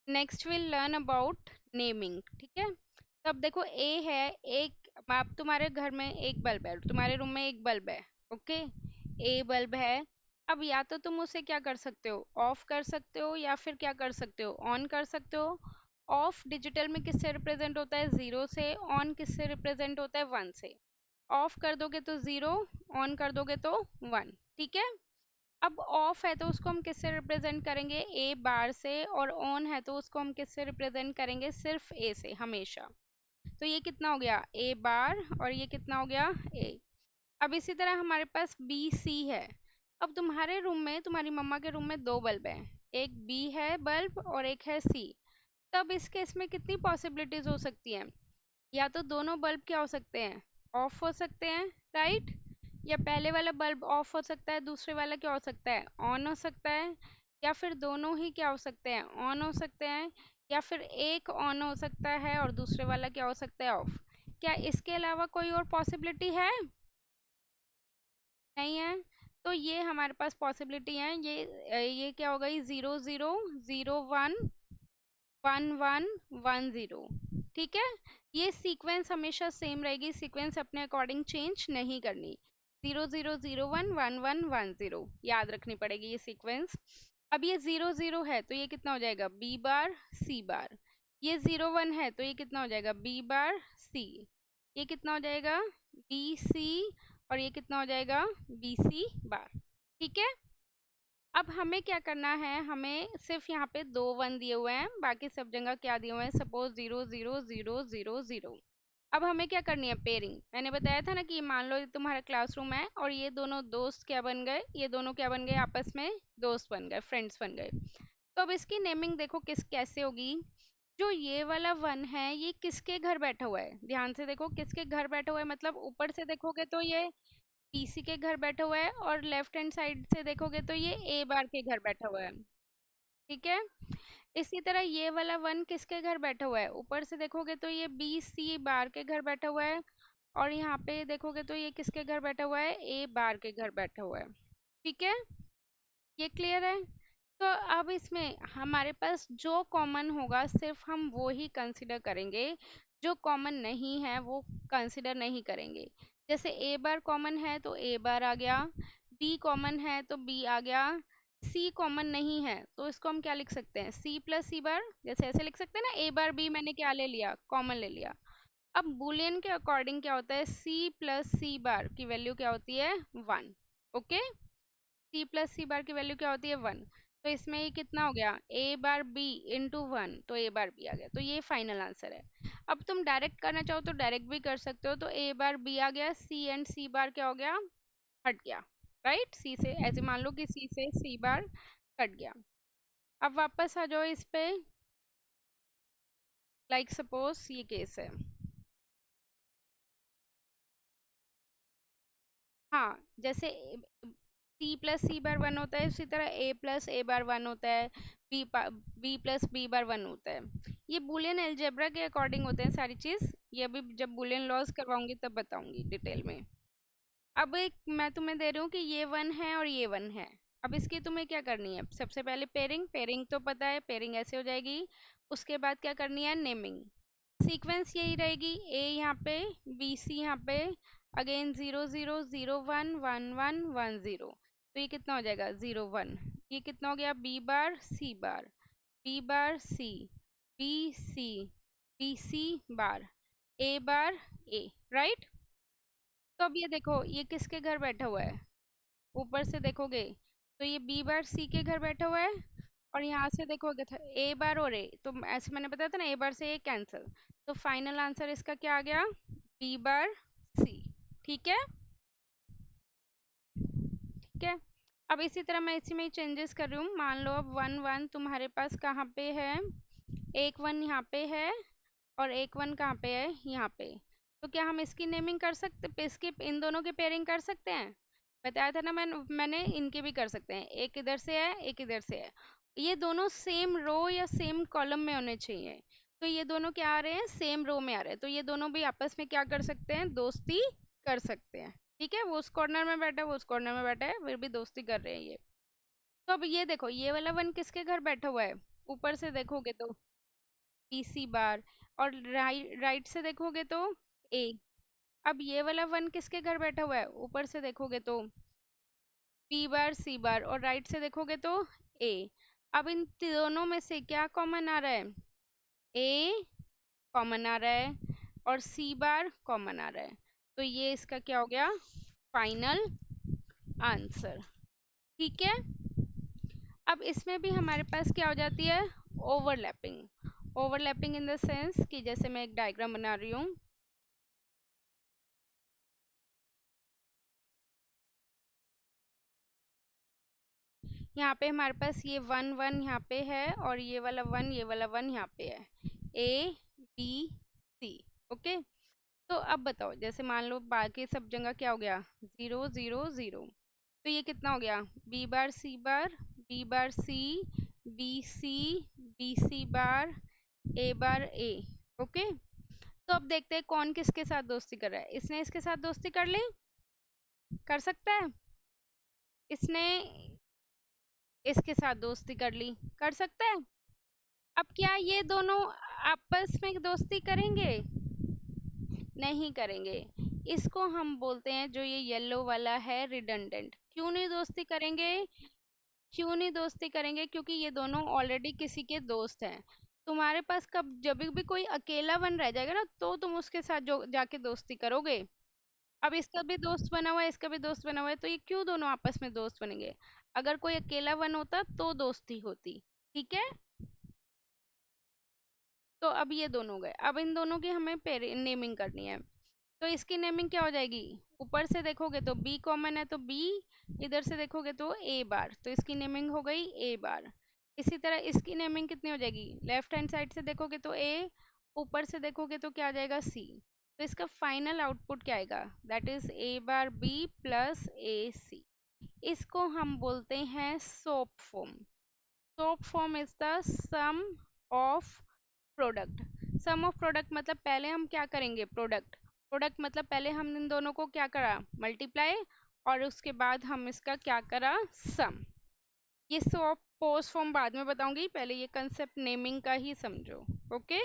Next will learn about naming, ठीक है। तब देखो ए है, एक आप तुम्हारे घर में एक बल्ब है, तुम्हारे रूम में एक बल्ब है, ओके। ए बल्ब है। अब या तो तुम उसे क्या कर सकते हो, ऑफ कर सकते हो, या फिर क्या कर सकते हो, ऑन कर सकते हो। ऑफ डिजिटल में किससे रिप्रेजेंट होता है, जीरो से। ऑन किससे रिप्रेजेंट होता है, वन से। ऑफ कर दोगे तो जीरो, ऑन कर दोगे तो वन, ठीक है। अब ऑफ है तो उसको हम किससे रिप्रेजेंट करेंगे, ए बार से। और ऑन है तो उसको हम किससे रिप्रेजेंट करेंगे, सिर्फ ए से हमेशा। तो ये कितना हो गया, ए बार, और ये कितना हो गया, ए। अब इसी तरह हमारे पास बी सी है। अब तुम्हारे रूम में, तुम्हारी मम्मा के रूम में दो बल्ब हैं, एक बी है बल्ब और एक है सी। तब इस केस में कितनी पॉसिबिलिटीज हो सकती हैं, या तो दोनों बल्ब क्या हो सकते हैं, ऑफ हो सकते हैं, राइट। या पहले वाला बल्ब ऑफ हो सकता है, दूसरे वाला क्या हो सकता है, ऑन हो सकता है। या फिर दोनों ही क्या हो सकते हैं, ऑन हो सकते हैं। या फिर एक ऑन हो सकता है और दूसरे वाला क्या हो सकता है, ऑफ। क्या इसके अलावा कोई और पॉसिबिलिटी है, नहीं है। तो ये हमारे पास पॉसिबिलिटी है, ये क्या होगा, ये zero zero, zero one, one one, one zero, ठीक है। ये सीक्वेंस हमेशा सेम रहेगी, सीक्वेंस अपने अकॉर्डिंग चेंज नहीं करनी। Zero zero, zero one, one one, one zero, याद रखनी पड़ेगी ये सीक्वेंस। अब ये जीरो जीरो है तो ये कितना हो जाएगा, बी बार सी बार। ये जीरो वन है तो ये कितना हो जाएगा, बी बार सी। ये कितना हो जाएगा, बी सी। और ये कितना हो जाएगा, बी सी बार, ठीक है। अब हमें क्या करना है, हमें सिर्फ यहाँ पे दो वन दिए हुए हैं, बाकी सब जगह क्या दिए हुए हैं, suppose zero zero zero zero zero. अब हमें क्या करनी है, पेयरिंग। मैंने बताया था ना कि मान लो ये तुम्हारा क्लासरूम है और ये दोनों दोस्त क्या बन गए, ये दोनों क्या बन गए, आपस में दोस्त बन गए, फ्रेंड्स बन गए। तो अब इसकी नेमिंग देखो किस कैसे होगी। जो ये वाला वन है ये किसके घर बैठा हुआ है, ध्यान से देखो किसके घर बैठा हुआ है, मतलब ऊपर से देखोगे तो ये पीसी के घर बैठा हुआ है, और लेफ्ट हैंड साइड से देखोगे तो ये ए बार के घर बैठा हुआ है, ठीक है। इसी तरह ये वाला वन किसके घर बैठा हुआ है, ऊपर से देखोगे तो ये बी सी बार के घर बैठा हुआ है। और यहाँ पे देखोगे तो ये किसके घर बैठा हुआ है, ए बार के घर बैठा हुआ है, ठीक है। ये क्लियर है। तो अब इसमें हमारे पास जो कॉमन होगा सिर्फ हम वो ही कंसिडर करेंगे, जो कॉमन नहीं है वो कंसिडर नहीं करेंगे। जैसे ए बार कॉमन है तो ए बार आ गया, बी कॉमन है तो बी आ गया, सी कॉमन नहीं है तो इसको हम क्या लिख सकते हैं, सी प्लस सी बार, जैसे ऐसे लिख सकते हैं ना, ए बार बी मैंने क्या ले लिया, कॉमन ले लिया। अब बुलियन के अकॉर्डिंग क्या होता है, सी प्लस सी बार की वैल्यू क्या होती है, वन, ओके। सी प्लस सी बार की वैल्यू क्या होती है, वन। तो इसमें ये कितना हो गया, ए बार बी इंटू वन, तो ए बार बी आ गया, तो ये फाइनल आंसर है। अब तुम डायरेक्ट करना चाहो तो डायरेक्ट भी कर सकते हो, तो ए बार बी आ गया, सी एंड सी बार क्या हो गया, हट गया, राइट। सी से ऐसे मान लो कि सी से सी बार कट गया। अब वापस आ जाओ इस पे, लाइक सपोज ये केस है। हाँ, जैसे सी प्लस सी बार वन होता है उसी तरह ए प्लस ए बार वन होता है, B B plus B bar one होता है। ये बुलियन अलजेब्रा के अकॉर्डिंग होते हैं सारी चीज। ये अभी जब बुलियन लॉज करवाऊंगी तब बताऊंगी डिटेल में। अब एक मैं तुम्हें दे रही हूँ कि ये वन है और ये वन है। अब इसकी तुम्हें क्या करनी है, सबसे पहले पेयरिंग, पेयरिंग तो पता है, पेयरिंग ऐसे हो जाएगी। उसके बाद क्या करनी है, नेमिंग। सीक्वेंस यही रहेगी, ए यहाँ पे, बी सी यहाँ पे, again zero zero, zero one, one one, one zero. तो ये कितना हो जाएगा, जीरो वन। ये कितना हो गया, बी बार सी बार, बी बार सी, बी सी, बी सी बार, ए बार ए, राइट। तो अब ये देखो ये किसके घर बैठा हुआ है, ऊपर से देखोगे तो ये बी बार सी के घर बैठा हुआ है। और यहाँ से देखोगे था ए बार और ए, तो ऐसे मैंने बताया था ना, ए बार से ए कैंसिल। तो फाइनल आंसर इसका क्या आ गया, बी बार सी, ठीक है। ठीक है। अब इसी तरह मैं इसी में ही चेंजेस कर रही हूँ, मान लो अब वन वन तुम्हारे पास कहाँ पे है, एक वन यहाँ पे है, और एक वन कहाँ पे है, यहाँ पे। तो क्या हम इसकी नेमिंग कर सकते, इसकी इन दोनों की पेयरिंग कर सकते हैं, बताया था ना मैंने इनके भी कर सकते हैं, एक इधर से है एक इधर से है। ये दोनों सेम रो या सेम कॉलम में होने चाहिए। तो ये दोनों क्या आ रहे हैं, सेम रो में आ रहे हैं, तो ये दोनों भी आपस में क्या कर सकते हैं, दोस्ती कर सकते हैं, ठीक है। वो उस कॉर्नर में बैठा है, वो उस कॉर्नर में बैठा है, फिर भी दोस्ती कर रहे हैं ये। तो अब ये देखो ये वाला वन किसके घर बैठा हुआ है, ऊपर से देखोगे तो बी सी बार, और राइट से देखोगे तो ए। अब ये वाला वन किसके घर बैठा हुआ है, ऊपर से देखोगे तो बी बार सी बार, और राइट से देखोगे तो ए। अब इन दोनों में से क्या कॉमन आ रहा है, ए कॉमन आ रहा है और सी बार कॉमन आ रहा है, तो ये इसका क्या हो गया, फाइनल आंसर। ठीक है। अब इसमें भी हमारे पास क्या हो जाती है, overlapping. Overlapping in the sense कि जैसे मैं एक डायग्राम बना रही हूँ, यहाँ पे हमारे पास ये वन वन यहाँ पे है, और ये वाला वन, ये वाला वन यहाँ पे है, ए बी सी। ओके। तो अब बताओ, जैसे मान लो बाकी सब जगह क्या हो गया, जीरो जीरो जीरो, तो ये कितना हो गया, बी बार सी बार, बी बार सी, बी सी, बी सी बार, ए बार ए। ओके। तो अब देखते हैं कौन किसके साथ दोस्ती कर रहा है, इसने इसके साथ दोस्ती कर ली, कर सकता है, इसने इसके साथ दोस्ती कर ली, कर सकता है। अब क्या ये दोनों आपस में दोस्ती करेंगे, नहीं करेंगे। इसको हम बोलते हैं, जो ये येलो वाला है, रिडंडेंट। क्यों नहीं दोस्ती करेंगे, क्यों नहीं दोस्ती करेंगे, क्योंकि ये दोनों ऑलरेडी किसी के दोस्त हैं। तुम्हारे पास कब जब भी कोई अकेला वन रह जाएगा ना, तो तुम उसके साथ जो जाके दोस्ती करोगे। अब इसका भी दोस्त बना हुआ है, इसका भी दोस्त बना हुआ है, तो ये क्यों दोनों आपस में दोस्त बनेंगे। अगर कोई अकेला वन होता तो दोस्ती होती। ठीक है। तो अब ये दोनों गए, अब इन दोनों की हमें नेमिंग करनी है। तो इसकी नेमिंग क्या हो जाएगी, ऊपर से देखोगे तो बी कॉमन है तो बी, इधर से देखोगे तो ए बार, तो इसकी नेमिंग हो गई ए बार। इसी तरह इसकी नेमिंग कितनी हो जाएगी, लेफ्ट हैंड साइड से देखोगे तो ए, ऊपर से देखोगे तो क्या आ जाएगा सी। तो इसका फाइनल आउटपुट क्या आएगा, that is A bar B plus A C. इसको हम बोलते हैं SOP form. SOP form is the sum of product. Sum of product मतलब पहले हम क्या करेंगे, प्रोडक्ट। प्रोडक्ट मतलब पहले हम इन दोनों को क्या करा, मल्टीप्लाई, और उसके बाद हम इसका क्या करा, सम। ये सो पोस्ट फॉर्म बाद में बताऊंगी, पहले ये कंसेप्ट नेमिंग का ही समझो। ओके।